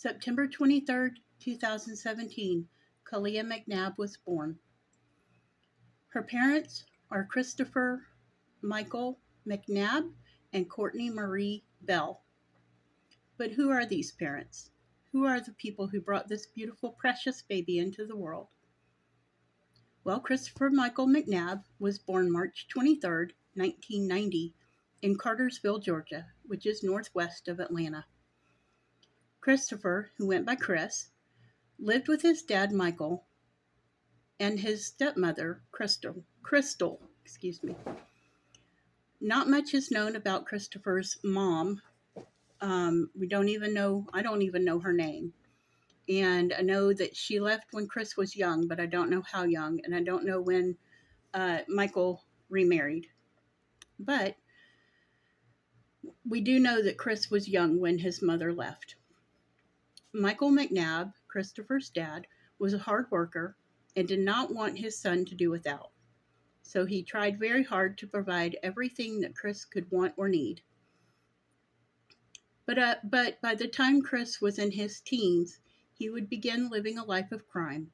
September 23rd, 2017, Kalia McNabb was born. Her parents are Christopher Michael McNabb and Courtney Marie Bell. But who are these parents? Who are the people who brought this beautiful, precious baby into the world? Well, Christopher Michael McNabb was born March 23rd, 1990, in Cartersville, Georgia, which is northwest of Atlanta. Christopher, who went by Chris, lived with his dad Michael and his stepmother Crystal, excuse me. Not much is known about Christopher's mom. I don't even know her name. And I know that she left when Chris was young, but I don't know how young, and I don't know when Michael remarried. But we do know that Chris was young when his mother left. Michael McNabb, Christopher's dad, was a hard worker and did not want his son to do without. So he tried very hard to provide everything that Chris could want or need. But by the time Chris was in his teens, he would begin living a life of crime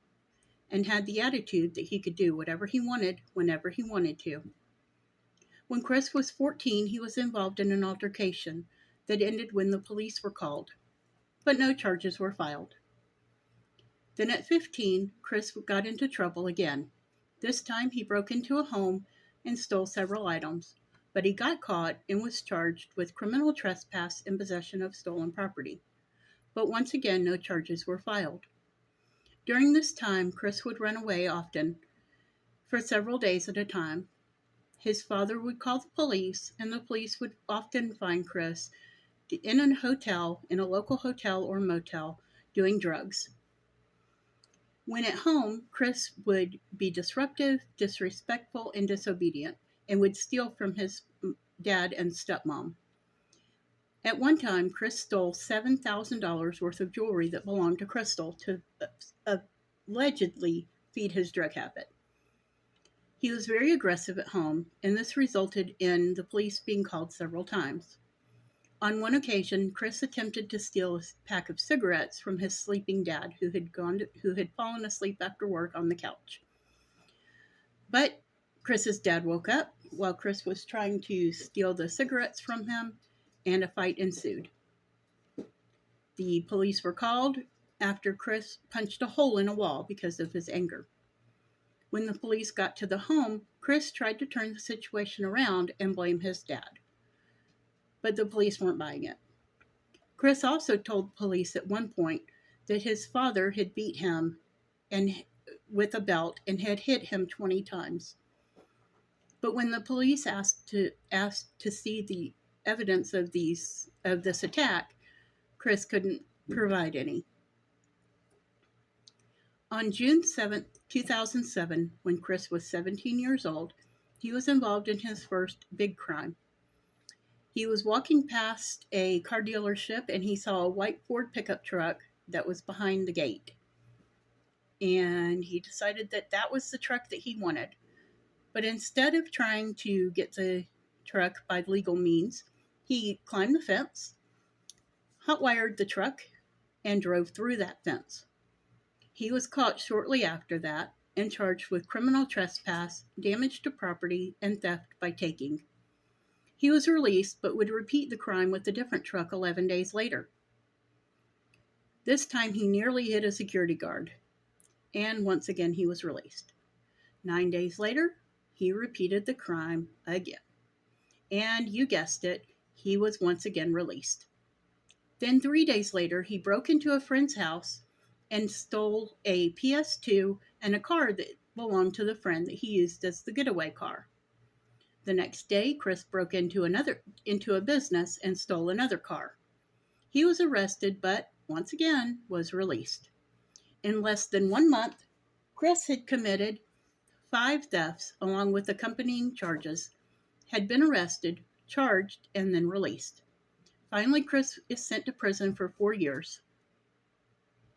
and had the attitude that he could do whatever he wanted whenever he wanted to. When Chris was 14, he was involved in an altercation that ended when the police were called, but no charges were filed. Then at 15, Chris got into trouble again. This time he broke into a home and stole several items, but he got caught and was charged with criminal trespass and possession of stolen property. But once again, no charges were filed. During this time, Chris would run away often, for several days at a time. His father would call the police, and the police would often find Chris in a local hotel or motel, doing drugs. When at home, Chris would be disruptive, disrespectful, and disobedient, and would steal from his dad and stepmom. At one time, Chris stole $7,000 worth of jewelry that belonged to Crystal to allegedly feed his drug habit. He was very aggressive at home, and this resulted in the police being called several times. On one occasion, Chris attempted to steal a pack of cigarettes from his sleeping dad, who had fallen asleep after work on the couch. But Chris's dad woke up while Chris was trying to steal the cigarettes from him, and a fight ensued. The police were called after Chris punched a hole in a wall because of his anger. When the police got to the home, Chris tried to turn the situation around and blame his dad. But the police weren't buying it. Chris also told police at one point that his father had beat him with a belt and had hit him 20 times. But when the police asked to see the evidence of this attack, Chris couldn't provide any. On June 7, 2007, when Chris was 17 years old, he was involved in his first big crime. He was walking past a car dealership and he saw a white Ford pickup truck that was behind the gate. And he decided that was the truck that he wanted. But instead of trying to get the truck by legal means, he climbed the fence, hot-wired the truck, and drove through that fence. He was caught shortly after that and charged with criminal trespass, damage to property, and theft by taking. He was released, but would repeat the crime with a different truck 11 days later. This time he nearly hit a security guard, and once again he was released. 9 days later, he repeated the crime again. And you guessed it, he was once again released. Then 3 days later, he broke into a friend's house and stole a PS2 and a car that belonged to the friend that he used as the getaway car. The next day, Chris broke into a business and stole another car. He was arrested, but once again was released. In less than 1 month, Chris had committed 5 thefts along with accompanying charges, had been arrested, charged, and then released. Finally, Chris is sent to prison for 4 years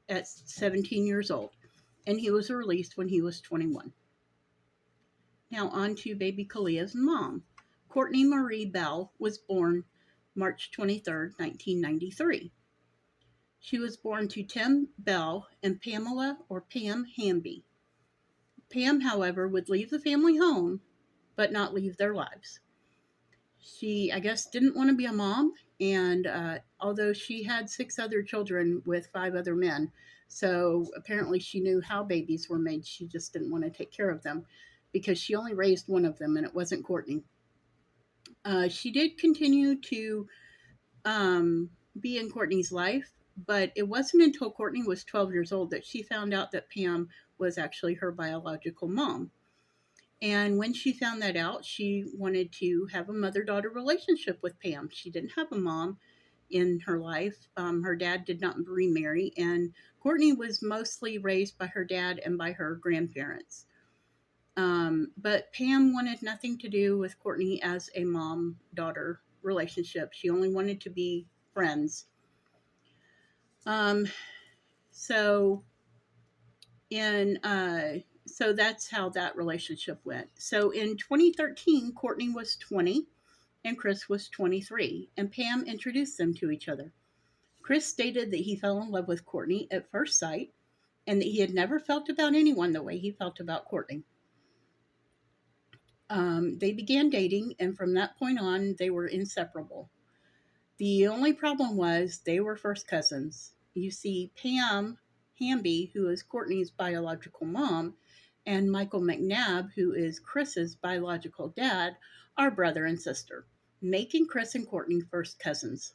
at 17 years old, and he was released when he was 21. Now on to baby Kalia's mom. Courtney Marie Bell was born March 23, 1993. She was born to Tim Bell and Pamela or Pam Hamby. Pam, however, would leave the family home but not leave their lives. She, I guess, didn't want to be a mom, and although she had 6 other children with 5 other men, so apparently she knew how babies were made, she just didn't want to take care of them because she only raised one of them, and it wasn't Courtney. She did continue to be in Courtney's life, but it wasn't until Courtney was 12 years old that she found out that Pam was actually her biological mom. And when she found that out, she wanted to have a mother daughter relationship with Pam. She didn't have a mom in her life. Her dad did not remarry, and Courtney was mostly raised by her dad and by her grandparents. But Pam wanted nothing to do with Courtney as a mom daughter relationship. She only wanted to be friends. Um, so in so that's how that relationship went. So in 2013, Courtney was 20 and Chris was 23, and Pam introduced them to each other. Chris stated that he fell in love with Courtney at first sight and that he had never felt about anyone the way he felt about Courtney. They began dating, and from that point on, they were inseparable. The only problem was they were first cousins. You see, Pam Hamby, who is Courtney's biological mom, and Michael McNabb, who is Chris's biological dad, are brother and sister, making Chris and Courtney first cousins.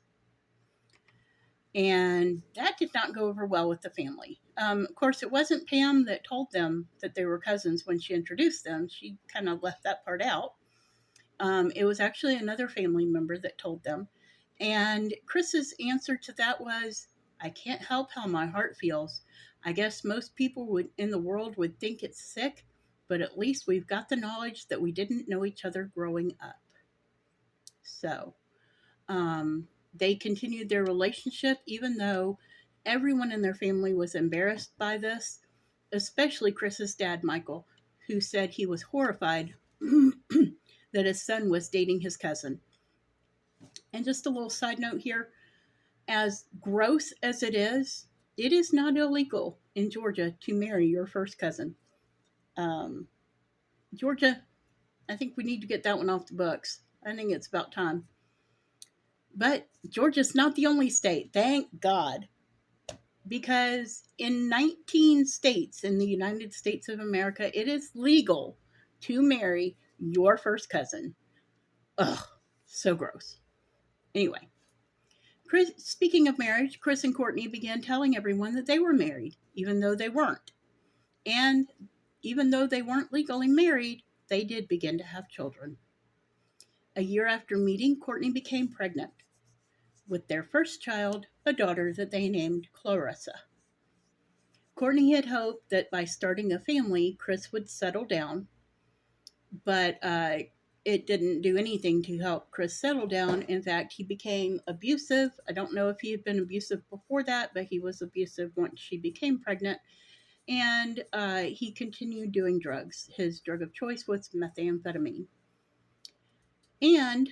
And that did not go over well with the family. Of course, it wasn't Pam that told them that they were cousins when she introduced them. She kind of left that part out. It was actually another family member that told them. And Chris's answer to that was, I can't help how my heart feels. I guess most people would in the world would think it's sick, but at least we've got the knowledge that we didn't know each other growing up. So, they continued their relationship even though everyone in their family was embarrassed by this, especially Chris's dad, Michael, who said he was horrified that his son was dating his cousin. And just a little side note here, as gross as it is not illegal in Georgia to marry your first cousin. Georgia, I think we need to get that one off the books. I think it's about time. But Georgia's not the only state, thank God. Because in 19 states in the United States of America, it is legal to marry your first cousin. Ugh, so gross. Anyway, speaking of marriage, Chris and Courtney began telling everyone that they were married, even though they weren't. And even though they weren't legally married, they did begin to have children. A year after meeting, Courtney became pregnant with their first child, a daughter that they named Clarissa. Courtney had hoped that by starting a family, Chris would settle down, but it didn't do anything to help Chris settle down. In fact, he became abusive. I don't know if he had been abusive before that, but he was abusive once she became pregnant. And he continued doing drugs. His drug of choice was methamphetamine. And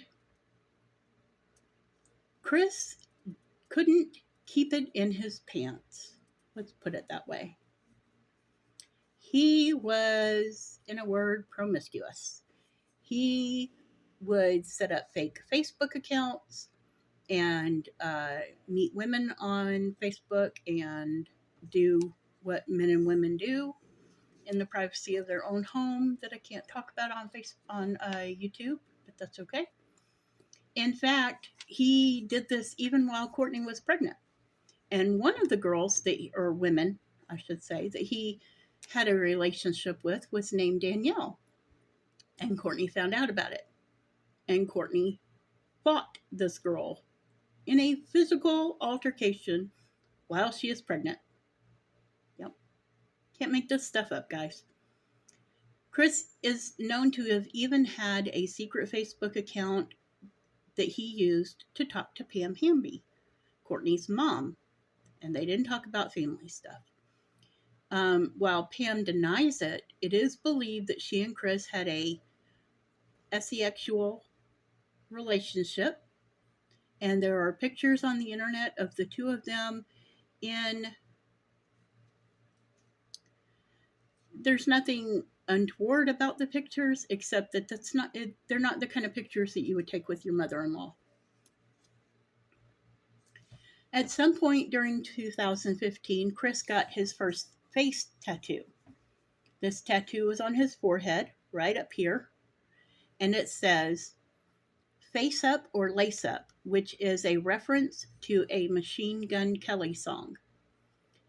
Chris couldn't keep it in his pants. Let's put it that way. He was, in a word, promiscuous. He would set up fake Facebook accounts and meet women on Facebook and do what men and women do in the privacy of their own home that I can't talk about on YouTube, but that's okay. In fact, he did this even while Courtney was pregnant. And one of the girls or women, I should say, that he had a relationship with was named Danielle. And Courtney found out about it. And Courtney fought this girl in a physical altercation while she is pregnant. Yep. Can't make this stuff up, guys. Chris is known to have even had a secret Facebook account that he used to talk to Pam Hamby, Courtney's mom. And they didn't talk about family stuff. While Pam denies it, it is believed that she and Chris had a asexual relationship. And there are pictures on the internet of the two of them in there's nothing untoward about the pictures except that they're not the kind of pictures that you would take with your mother-in-law. At some point during 2015, Chris got his first face tattoo. This tattoo was on his forehead, right up here, and it says "Face Up or Lace Up," which is a reference to a Machine Gun Kelly song.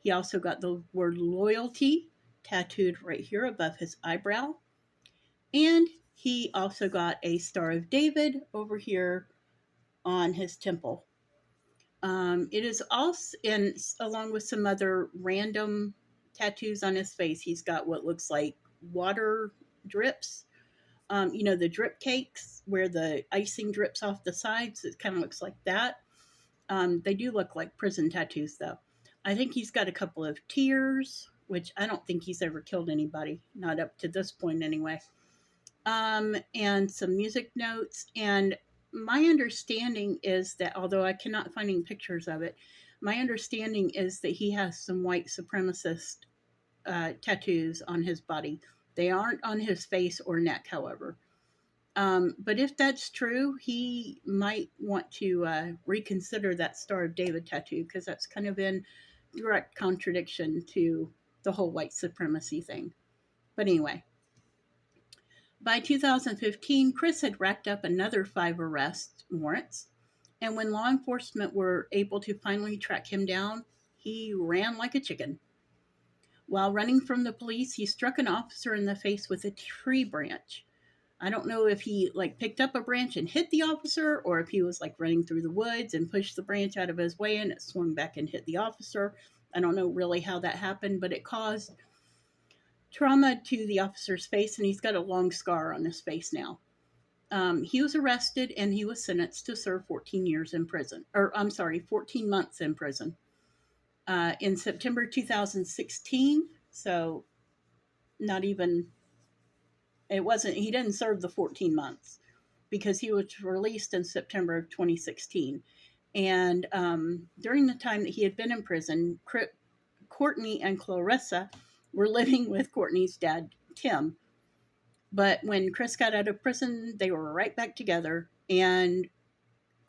He also got the word loyalty tattooed right here above his eyebrow. And he also got a Star of David over here on his temple. It is also, and along with some other random tattoos on his face, he's got what looks like water drips. The drip cakes where the icing drips off the sides. It kind of looks like that. They do look like prison tattoos, though. I think he's got a couple of tears, which I don't think he's ever killed anybody, not up to this point anyway. And some music notes. And my understanding is that, although I cannot find any pictures of it, my understanding is that he has some white supremacist tattoos on his body. They aren't on his face or neck, however. But if that's true, he might want to reconsider that Star of David tattoo because that's kind of in direct contradiction to the whole white supremacy thing. But anyway, by 2015, Chris had racked up another 5 arrest warrants, and when law enforcement were able to finally track him down, he ran like a chicken. While running from the police, he struck an officer in the face with a tree branch. I don't know if he picked up a branch and hit the officer or if he was running through the woods and pushed the branch out of his way and it swung back and hit the officer. I don't know really how that happened, but it caused trauma to the officer's face, and he's got a long scar on his face now. He was arrested and he was sentenced to serve 14 years in prison, 14 months in prison. In September 2016, so not even, he didn't serve the 14 months because he was released in September of 2016. And during the time that he had been in prison, Courtney and Clarissa were living with Courtney's dad, Tim. But when Chris got out of prison, they were right back together. And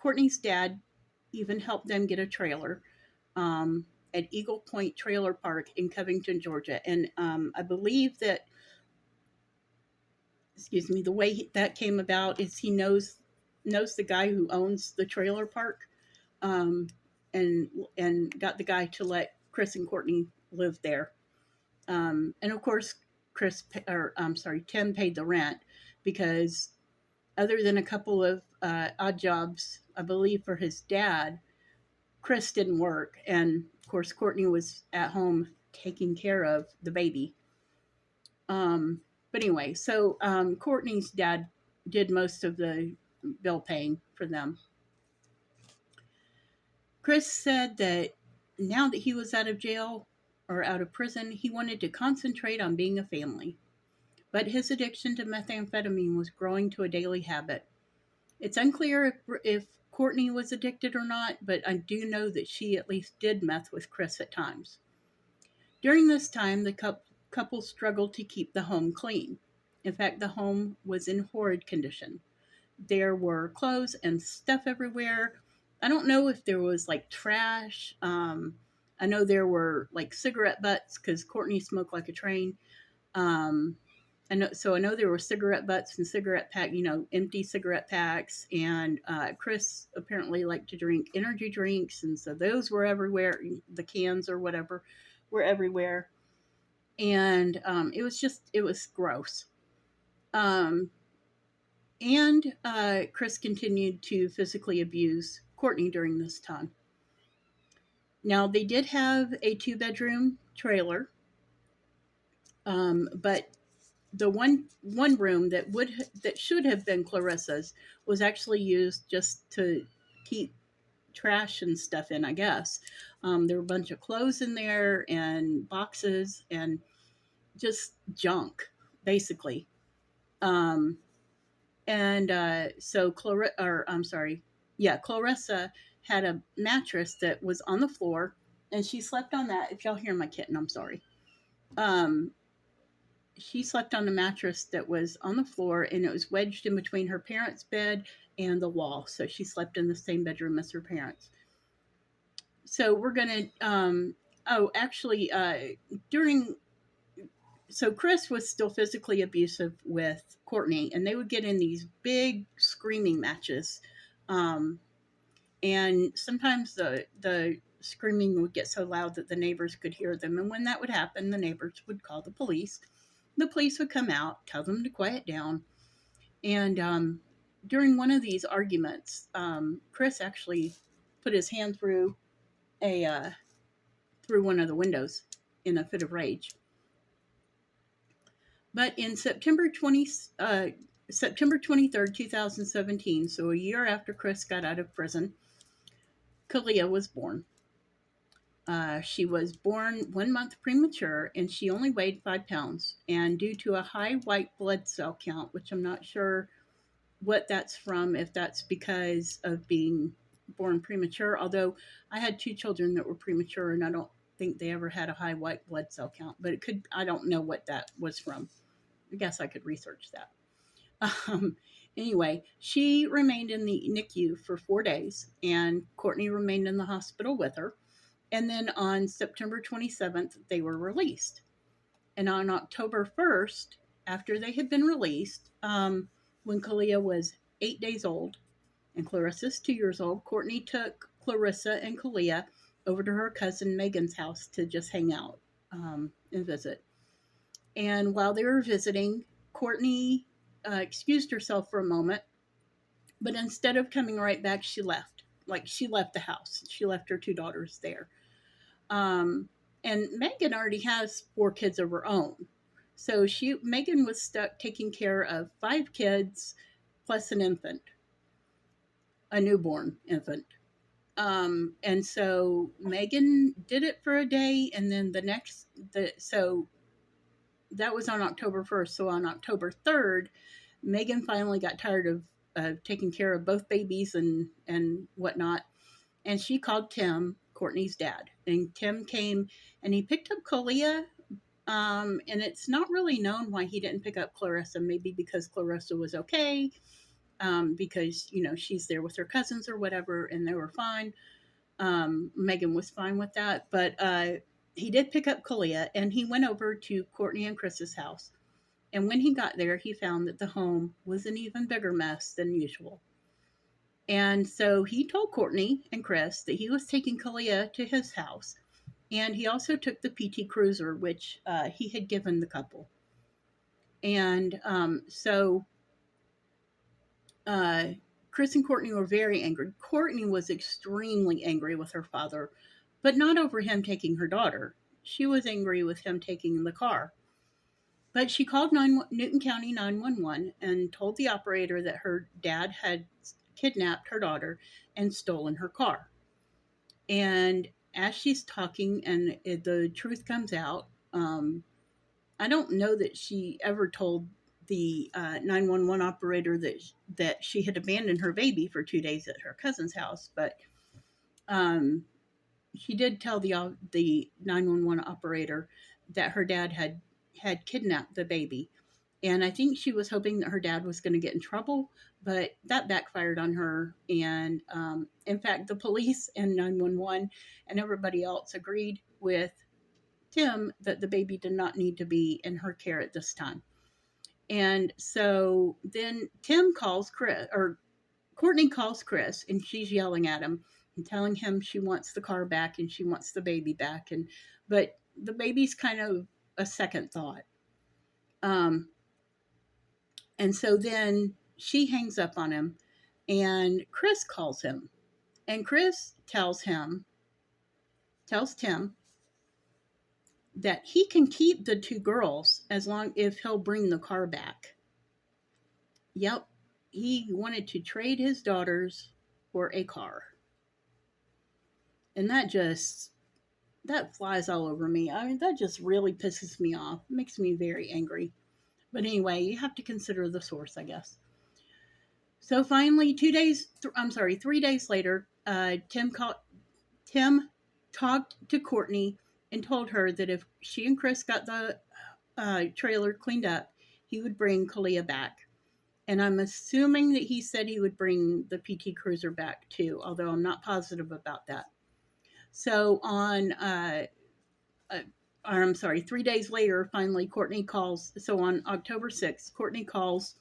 Courtney's dad even helped them get a trailer at Eagle Point Trailer Park in Covington, Georgia. And I believe that, the way that came about is he knows the guy who owns the trailer park, and got the guy to let Chris and Courtney live there. And of course, Tim paid the rent because other than a couple of odd jobs, I believe for his dad, Chris didn't work. And of course, Courtney was at home taking care of the baby. But anyway, so Courtney's dad did most of the bill paying for them. Chris said that now that he was out of jail or out of prison, he wanted to concentrate on being a family. But his addiction to methamphetamine was growing to a daily habit. It's unclear if Courtney was addicted or not, but I do know that she at least did meth with Chris at times. During this time, the couple struggled to keep the home clean. In fact, the home was in horrid condition. There were clothes and stuff everywhere. I don't know if there was trash. I know there were cigarette butts because Courtney smoked like a train. I know there were cigarette butts and cigarette pack, empty cigarette packs. And Chris apparently liked to drink energy drinks, and so those were everywhere. The cans or whatever were everywhere, and it was gross. And Chris continued to physically abuse Courtney during this time. Now, they did have a 2-bedroom trailer, but the one room that should have been Clarissa's was actually used just to keep trash and stuff in, I guess. There were a bunch of clothes in there and boxes and just junk, basically. So Clarissa had a mattress that was on the floor, and she slept on that. If y'all hear my kitten, I'm sorry. Um, she slept on a mattress that was on the floor, and it was wedged in between her parents' bed and the wall. So she slept in the same bedroom as her parents. So we're gonna. Oh, actually, during so Chris was still physically abusive with Courtney, and they would get in these big screaming matches. Um, and sometimes the screaming would get so loud that the neighbors could hear them. And when that would happen, the neighbors would call the police. The police would come out, tell them to quiet down. And during one of these arguments, Chris actually put his hand a through one of the windows in a fit of rage. But in September 23rd, 2017, so a year after Chris got out of prison, Kalia was born. She was born 1 month premature, and she only weighed 5 pounds. And due to a high white blood cell count, which I'm not sure what that's from, if that's because of being born premature, although I had 2 children that were premature, and I don't think they ever had a high white blood cell count, but it could, I don't know what that was from. I guess I could research that. Um, anyway, she remained in the NICU for 4 days, and Courtney remained in the hospital with her. And then on September 27th, they were released. And on October 1st, after they had been released, when Kalia was 8 days old and Clarissa's 2 years old, Courtney took Clarissa and Kalia over to her cousin Megan's house to just hang out and visit. And while they were visiting, Courtney excused herself for a moment, but instead of coming right back, she left. Like, she left the house. She left her 2 daughters there. Um, and Megan already has 4 kids of her own. So Megan was stuck taking care of 5 kids plus an infant, a newborn infant. And so Megan did it for a day, and then so that was on October 1st. So on October 3rd, Megan finally got tired of taking care of both babies and whatnot. And she called Tim, Courtney's dad. And Tim came and he picked up Kalia. And it's not really known why he didn't pick up Clarissa. Maybe because Clarissa was okay. Because, she's there with her cousins or whatever, and they were fine. Megan was fine with that. But he did pick up Kalia, and he went over to Courtney and Chris's house. And when he got there, he found that the home was an even bigger mess than usual. And so he told Courtney and Chris that he was taking Kalia to his house. And he also took the PT Cruiser, which he had given the couple. And so Chris and Courtney were very angry. Courtney was extremely angry with her father, but not over him taking her daughter. She was angry with him taking the car. But she called Newton County 911 and told the operator that her dad had kidnapped her daughter and stolen her car. And as she's talking and the truth comes out, I don't know that she ever told the 911 operator that she had abandoned her baby for 2 days at her cousin's house, but she did tell the 911 operator that her dad had kidnapped the baby. And I think she was hoping that her dad was going to get in trouble, but that backfired on her. And in fact, the police and 911 and everybody else agreed with Tim that the baby did not need to be in her care at this time. And so then Courtney calls Chris, and she's yelling at him and telling him she wants the car back and she wants the baby back. But the baby's kind of a second thought. And so then she hangs up on him, and Chris calls him, and Chris tells Tim that he can keep the 2 girls as long if he'll bring the car back. Yep, he wanted to trade his daughters for a car. And that flies all over me. I mean, that just really pisses me off. It makes me very angry. But anyway, you have to consider the source, I guess. So finally, 3 days later, Tim talked to Courtney and told her that if she and Chris got the trailer cleaned up, he would bring Kalia back. And I'm assuming that he said he would bring the PT Cruiser back too, although I'm not positive about that. So or I'm sorry, 3 days later, finally, Courtney calls. So on October 6th, Courtney calls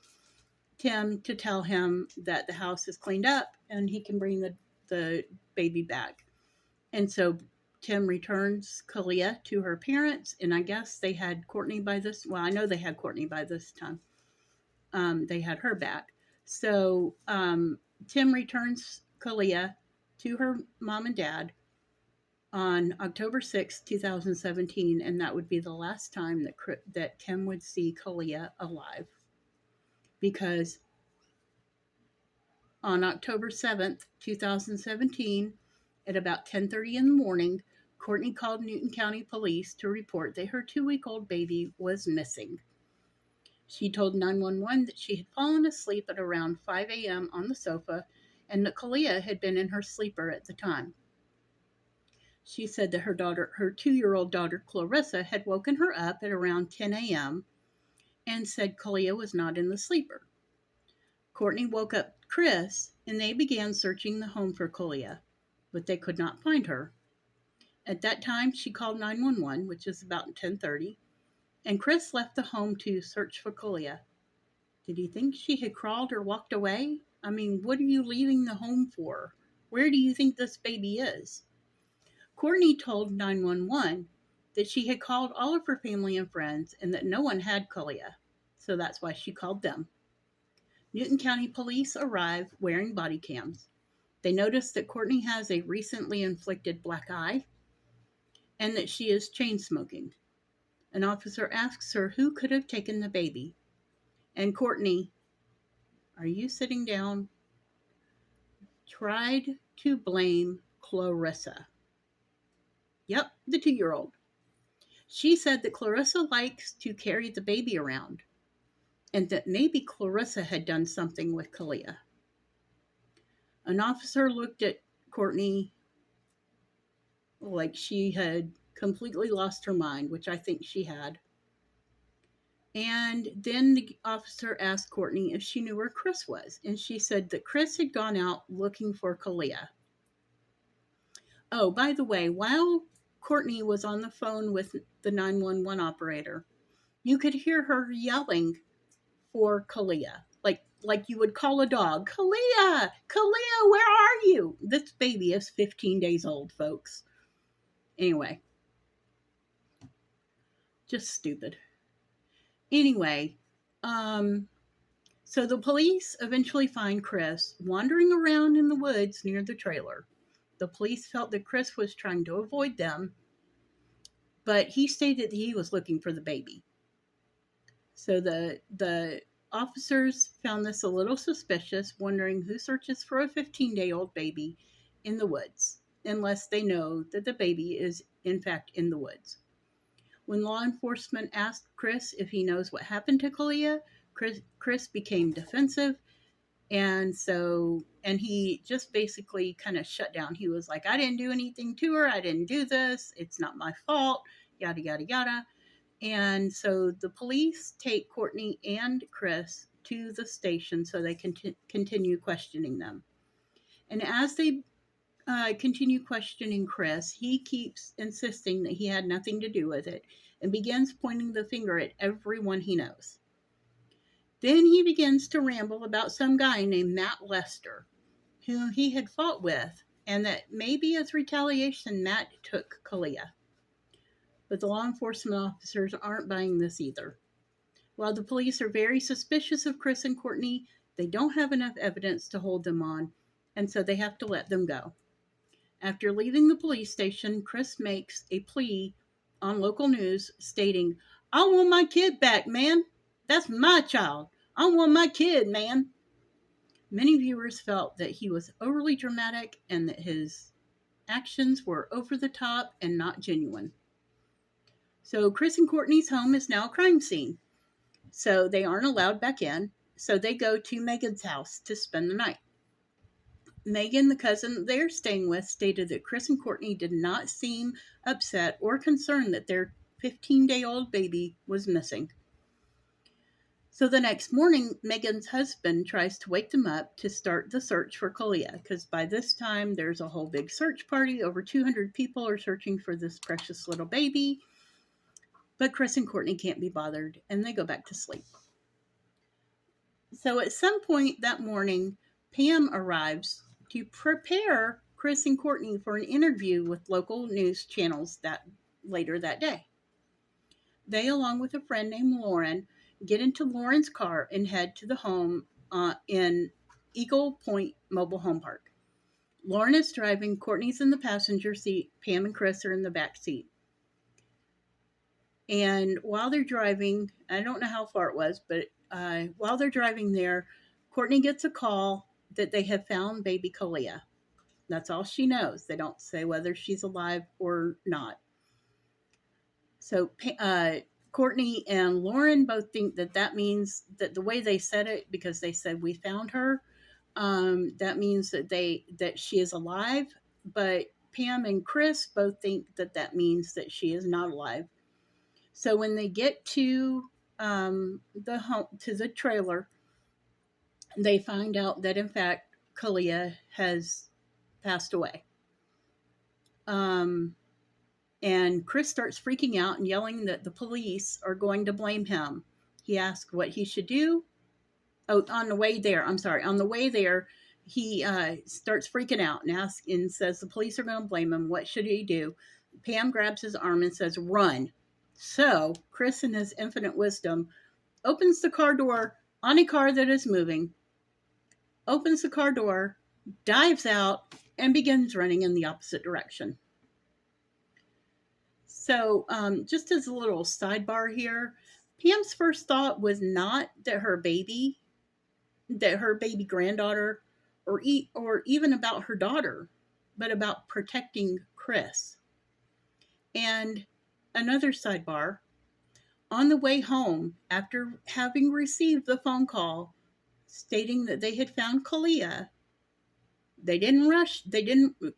Tim to tell him that the house is cleaned up and he can bring the baby back. And so Tim returns Kalia to her parents, and I guess they had Courtney by this. Well, I know they had Courtney by this time. They had her back. So Tim returns Kalia to her mom and dad on October 6th, 2017, and that would be the last time that Tim would see Kalia alive. Because on October 7th, 2017, at about 10:30 in the morning, Courtney called Newton County Police to report that her 2-week-old baby was missing. She told 911 that she had fallen asleep at around 5 a.m. on the sofa and that Kalia had been in her sleeper at the time. She said that her 2-year-old daughter Clarissa had woken her up at around 10 a.m. and said Kalia was not in the sleeper. Courtney woke up Chris and they began searching the home for Kalia, but they could not find her. At that time, she called 911, which is about 10:30, and Chris left the home to search for Kalia. Did he think she had crawled or walked away? I mean, what are you leaving the home for? Where do you think this baby is? Courtney told 911 that she had called all of her family and friends and that no one had Kalia, so that's why she called them. Newton County Police arrive wearing body cams. They notice that Courtney has a recently inflicted black eye and that she is chain smoking. An officer asks her who could have taken the baby. And Courtney, are you sitting down? Tried to blame Clarissa. Yep, the 2-year-old. She said that Clarissa likes to carry the baby around and that maybe Clarissa had done something with Kalia. An officer looked at Courtney like she had completely lost her mind, which I think she had. And then the officer asked Courtney if she knew where Chris was, and she said that Chris had gone out looking for Kalia. Oh, by the way, while Courtney was on the phone with the 911 operator, you could hear her yelling for Kalia, like you would call a dog. Kalia, Kalia, where are you? This baby is 15 days old, folks. Anyway, just stupid. Anyway, so the police eventually find Chris wandering around in the woods near the trailer. The police felt that Chris was trying to avoid them, but he stated that he was looking for the baby. So the officers found this a little suspicious, wondering who searches for a 15-day-old baby in the woods, unless they know that the baby is in fact in the woods. When law enforcement asked Chris if he knows what happened to Kalia, Chris became defensive, and he just basically kind of shut down. He was like, I didn't do anything to her. I didn't do this. It's not my fault, yada, yada, yada. And so the police take Courtney and Chris to the station so they can continue questioning them. And as they continue questioning Chris, he keeps insisting that he had nothing to do with it and begins pointing the finger at everyone he knows. Then he begins to ramble about some guy named Matt Lester, who he had fought with, and that maybe as retaliation, Matt took Kalia. But the law enforcement officers aren't buying this either. While the police are very suspicious of Chris and Courtney, they don't have enough evidence to hold them on, and so they have to let them go. After leaving the police station, Chris makes a plea on local news stating, I want my kid back, man. That's my child. I want my kid, man. Many viewers felt that he was overly dramatic and that his actions were over the top and not genuine. So Chris and Courtney's home is now a crime scene. So they aren't allowed back in. So they go to Megan's house to spend the night. Megan, the cousin they're staying with, stated that Chris and Courtney did not seem upset or concerned that their 15-day-old baby was missing. So the next morning, Megan's husband tries to wake them up to start the search for Kalia, because by this time there's a whole big search party. Over 200 people are searching for this precious little baby. But Chris and Courtney can't be bothered, and they go back to sleep. So at some point that morning, Pam arrives to prepare Chris and Courtney for an interview with local news channels later that day. They, along with a friend named Lauren, get into Lauren's car and head to the home in Eagle Point Mobile Home Park. Lauren is driving, Courtney's in the passenger seat, Pam and Chris are in the back seat. And while they're driving, I don't know how far it was, but while they're driving there, Courtney gets a call that they have found baby Kalia. That's all she knows. They don't say whether she's alive or not. So Courtney and Lauren both think that means that the way they said it, because they said we found her, that means that she is alive. But Pam and Chris both think that means that she is not alive. So when they get to the home, to the trailer, they find out that in fact Kalia has passed away. And Chris starts freaking out and yelling that the police are going to blame him. He asks what he should do. Oh, on the way there, he starts freaking out and says the police are going to blame him. What should he do? Pam grabs his arm and says, "Run." So Chris, in his infinite wisdom, opens the car door on a car that is moving, opens the car door, dives out, and begins running in the opposite direction. So just as a little sidebar here, Pam's first thought was not that her baby granddaughter, or even about her daughter, but about protecting Chris. And another sidebar, on the way home, after having received the phone call stating that they had found Kalia,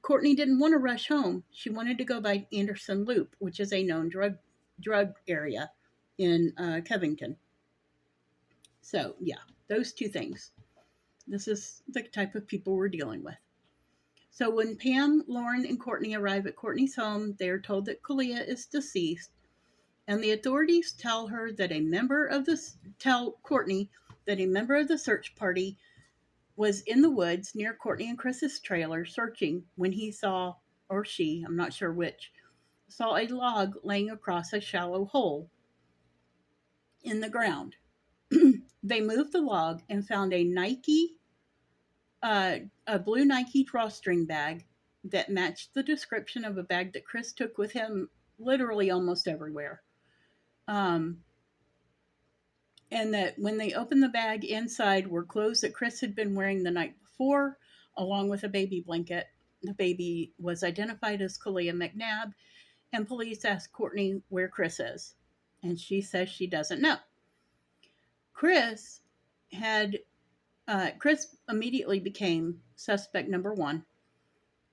Courtney didn't want to rush home. She wanted to go by Anderson Loop, which is a known drug area in Covington. So yeah, those two things. This is the type of people we're dealing with. So when Pam, Lauren, and Courtney arrive at Courtney's home, they are told that Kalia is deceased, and the authorities tell Courtney that a member of the search party was in the woods near Courtney and Chris's trailer searching when he saw, or she, I'm not sure which, saw a log laying across a shallow hole in the ground. They moved the log and found a blue Nike drawstring bag that matched the description of a bag that Chris took with him literally almost everywhere. And that when they opened the bag, inside were clothes that Chris had been wearing the night before, along with a baby blanket. The baby was identified as Kalia McNabb, and police asked Courtney where Chris is, and she says she doesn't know. Chris immediately became suspect number one,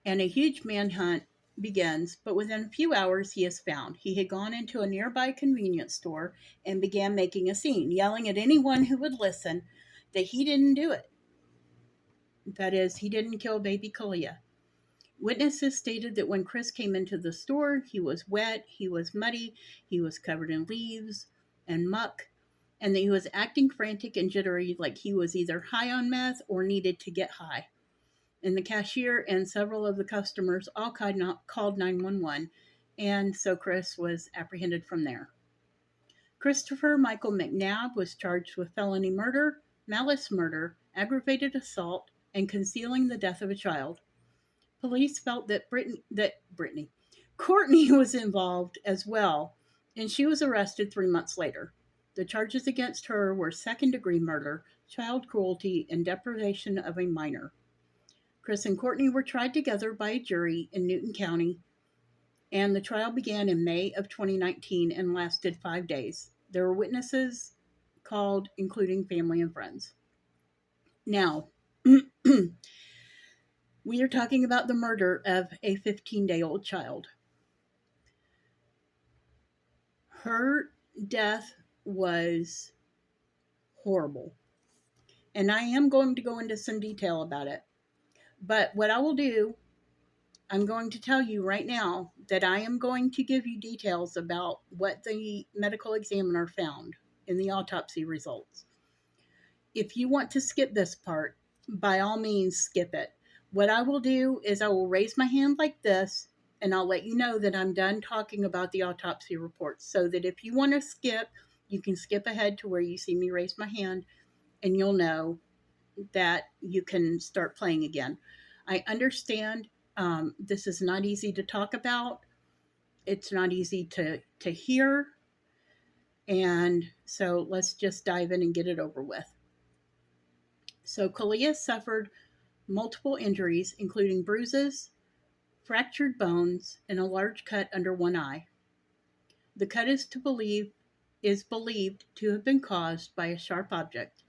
and a huge manhunt begins, but within a few hours he is found. He had gone into a nearby convenience store and began making a scene, yelling at anyone who would listen that he didn't do it. That is, he didn't kill baby Kalia. Witnesses stated that when Chris came into the store, he was wet, he was muddy, he was covered in leaves and muck, and that he was acting frantic and jittery, like he was either high on meth or needed to get high. And the cashier and several of the customers all called 911, and so Chris was apprehended from there. Christopher Michael McNabb was charged with felony murder, malice murder, aggravated assault, and concealing the death of a child. Police felt that Courtney was involved as well, and she was arrested 3 months later. The charges against her were second-degree murder, child cruelty, and deprivation of a minor. Chris and Courtney were tried together by a jury in Newton County, and the trial began in May of 2019 and lasted 5 days. There were witnesses called, including family and friends. Now, We are talking about the murder of a 15-day-old child. Her death was horrible. And I am going to go into some detail about it. But what I will do, I'm going to tell you right now that I am going to give you details about what the medical examiner found in the autopsy results. If you want to skip this part, by all means, skip it. What I will do is I will raise my hand like this, and I'll let you know that I'm done talking about the autopsy reports, so that if you want to skip, you can skip ahead to where you see me raise my hand, and you'll know that you can start playing again. I understand this is not easy to talk about. It's not easy to hear. And so let's just dive in and get it over with. So Kalia suffered multiple injuries, including bruises, fractured bones, and a large cut under one eye. The cut is believed to have been caused by a sharp object,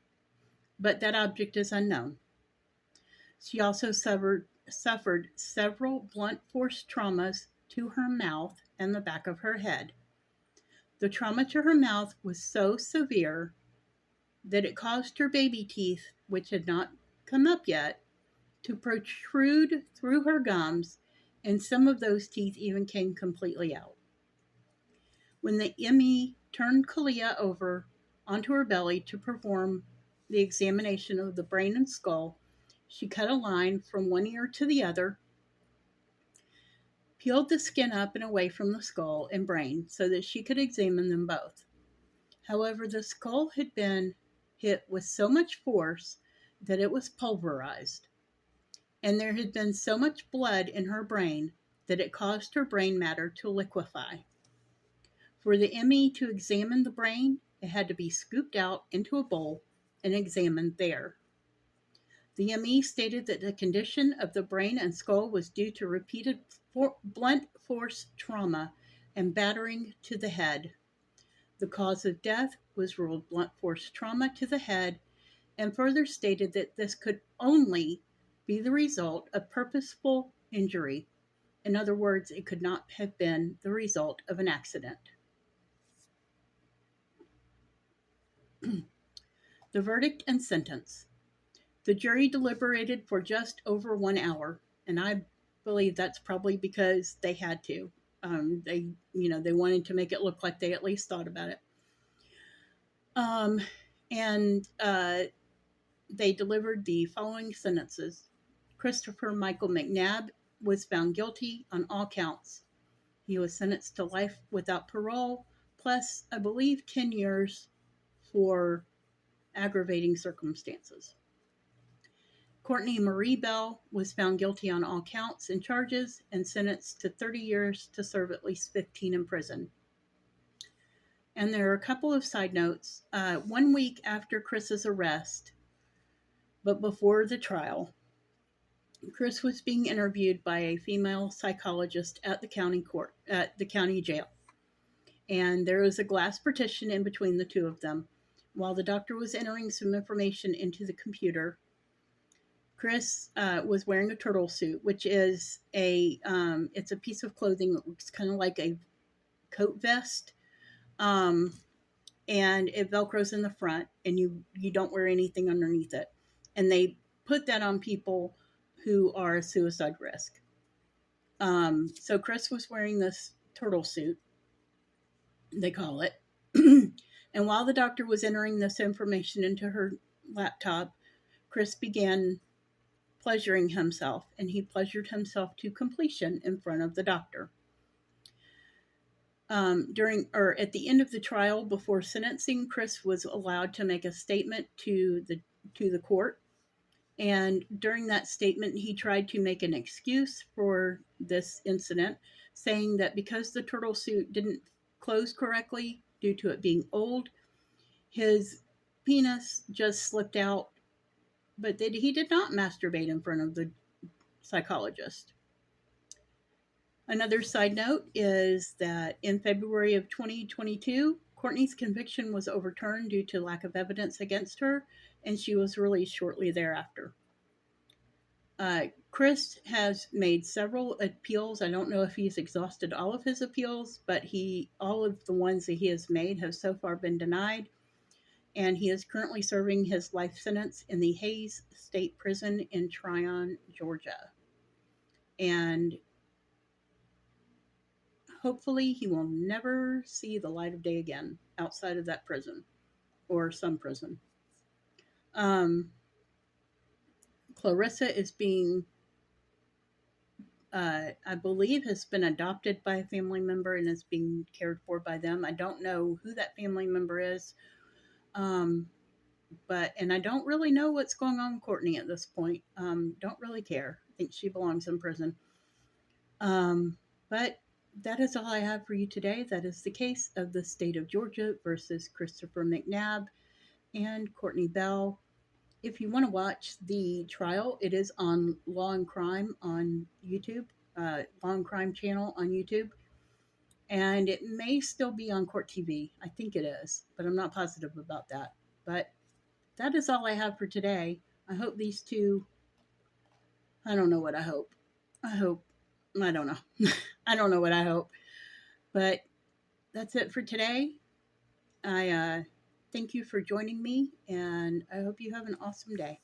but that object is unknown. She also suffered several blunt force traumas to her mouth and the back of her head. The trauma to her mouth was so severe that it caused her baby teeth, which had not come up yet, to protrude through her gums, and some of those teeth even came completely out. When the ME turned Kalia over onto her belly to perform the examination of the brain and skull, she cut a line from one ear to the other, peeled the skin up and away from the skull and brain so that she could examine them both. However, the skull had been hit with so much force that it was pulverized, and there had been so much blood in her brain that it caused her brain matter to liquefy. For the ME to examine the brain, it had to be scooped out into a bowl and examined there. The ME stated that the condition of the brain and skull was due to repeated blunt force trauma and battering to the head. The cause of death was ruled blunt force trauma to the head, and further stated that this could only be the result of purposeful injury. In other words, it could not have been the result of an accident. The verdict and sentence. The jury deliberated for just over 1 hour, and I believe that's probably because they had to. They wanted to make it look like they at least thought about it. And they delivered the following sentences. Christopher Michael McNabb was found guilty on all counts. He was sentenced to life without parole, plus, I believe, 10 years for aggravating circumstances. Courtney Marie Bell was found guilty on all counts and charges and sentenced to 30 years to serve at least 15 in prison. And there are a couple of side notes. 1 week after Chris's arrest, but before the trial, Chris was being interviewed by a female psychologist at the county jail. And there was a glass partition in between the two of them. While the doctor was entering some information into the computer, Chris was wearing a turtle suit, which is it's a piece of clothing that looks kind of like a coat vest, and it velcros in the front, and you don't wear anything underneath it. And they put that on people who are a suicide risk. So Chris was wearing this turtle suit, they call it, and while the doctor was entering this information into her laptop, Chris began pleasuring himself, and he pleasured himself to completion in front of the doctor. At the end of the trial, before sentencing, Chris was allowed to make a statement to the court, and during that statement, he tried to make an excuse for this incident, saying that because the turtle suit didn't close correctly due to it being old, his penis just slipped out, but that he did not masturbate in front of the psychologist. Another side note is that in February of 2022, Courtney's conviction was overturned due to lack of evidence against her, and she was released shortly thereafter. Chris has made several appeals. I don't know if he's exhausted all of his appeals, but all of the ones that he has made have so far been denied. And he is currently serving his life sentence in the Hayes State Prison in Tryon, Georgia. And hopefully he will never see the light of day again outside of that prison or some prison. Um, Clarissa is being, I believe, has been adopted by a family member and is being cared for by them. I don't know who that family member is, um, and I don't really know what's going on with Courtney at this point. Don't really care. I think she belongs in prison. But that is all I have for you today. That is the case of the state of Georgia versus Christopher McNabb and Courtney Bell. If you want to watch the trial, it is on Law and Crime on YouTube, Law and Crime channel on YouTube. And it may still be on Court TV. I think it is, but I'm not positive about that. But that is all I have for today. I hope these two, I don't know what I hope. I hope, I don't know. I don't know what I hope. But that's it for today. I thank you for joining me, and I hope you have an awesome day.